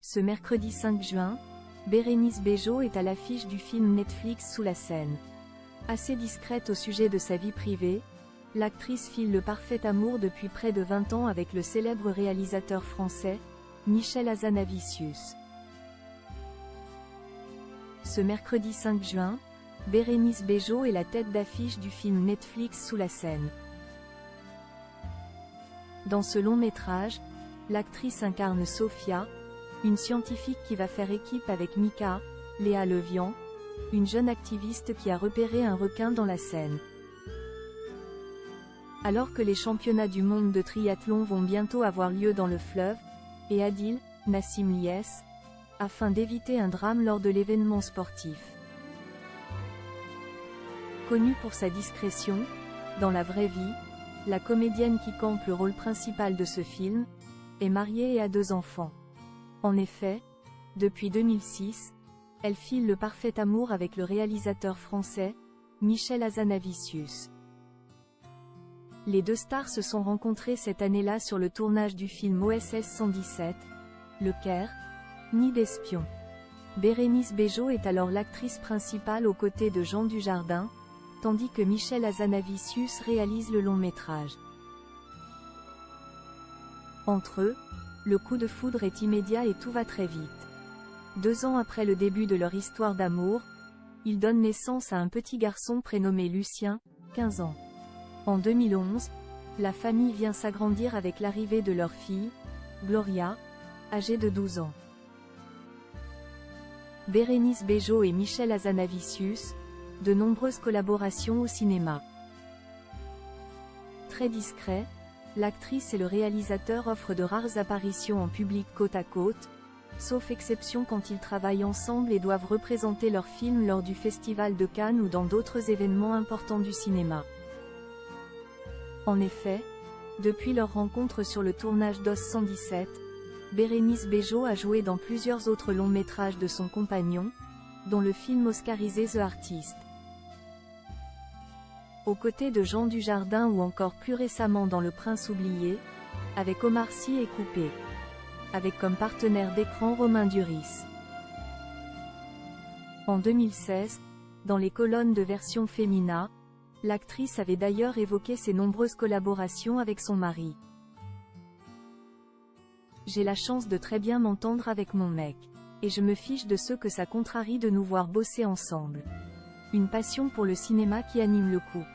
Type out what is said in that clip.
Ce mercredi 5 juin, Bérénice Bejo est à l'affiche du film Netflix Sous la Scène. Assez discrète au sujet de sa vie privée, l'actrice file le parfait amour depuis près de 20 ans avec le célèbre réalisateur français, Michel Hazanavicius. Ce mercredi 5 juin, Bérénice Bejo est la tête d'affiche du film Netflix Sous la Scène. Dans ce long métrage, l'actrice incarne Sophia, une scientifique qui va faire équipe avec Mika, Léa Levian, une jeune activiste qui a repéré un requin dans la Seine. Alors que les championnats du monde de triathlon vont bientôt avoir lieu dans le fleuve, et Adil, Nassim Liès, afin d'éviter un drame lors de l'événement sportif. Connue pour sa discrétion, dans la vraie vie, la comédienne qui campe le rôle principal de ce film, est mariée et a 2 enfants. En effet, depuis 2006, elle file le parfait amour avec le réalisateur français, Michel Hazanavicius. Les 2 stars se sont rencontrées cette année-là sur le tournage du film OSS 117, Le Caire, Nid d'espion. Bérénice Bejo est alors l'actrice principale aux côtés de Jean Dujardin, tandis que Michel Hazanavicius réalise le long métrage. Entre eux, le coup de foudre est immédiat et tout va très vite. 2 ans après le début de leur histoire d'amour, ils donnent naissance à un petit garçon prénommé Lucien, 15 ans. En 2011, la famille vient s'agrandir avec l'arrivée de leur fille, Gloria, âgée de 12 ans. Bérénice Bejo et Michel Hazanavicius, de nombreuses collaborations au cinéma. Très discret, l'actrice et le réalisateur offrent de rares apparitions en public côte à côte, sauf exception quand ils travaillent ensemble et doivent représenter leur film lors du Festival de Cannes ou dans d'autres événements importants du cinéma. En effet, depuis leur rencontre sur le tournage d'OSS 117, Bérénice Bejo a joué dans plusieurs autres longs métrages de son compagnon, dont le film oscarisé The Artist. Aux côtés de Jean Dujardin ou encore plus récemment dans Le Prince oublié, avec Omar Sy et Coupé. Avec comme partenaire d'écran Romain Duris. En 2016, dans les colonnes de Version Femina, l'actrice avait d'ailleurs évoqué ses nombreuses collaborations avec son mari. J'ai la chance de très bien m'entendre avec mon mec. Et je me fiche de ceux que ça contrarie de nous voir bosser ensemble. Une passion pour le cinéma qui anime le couple.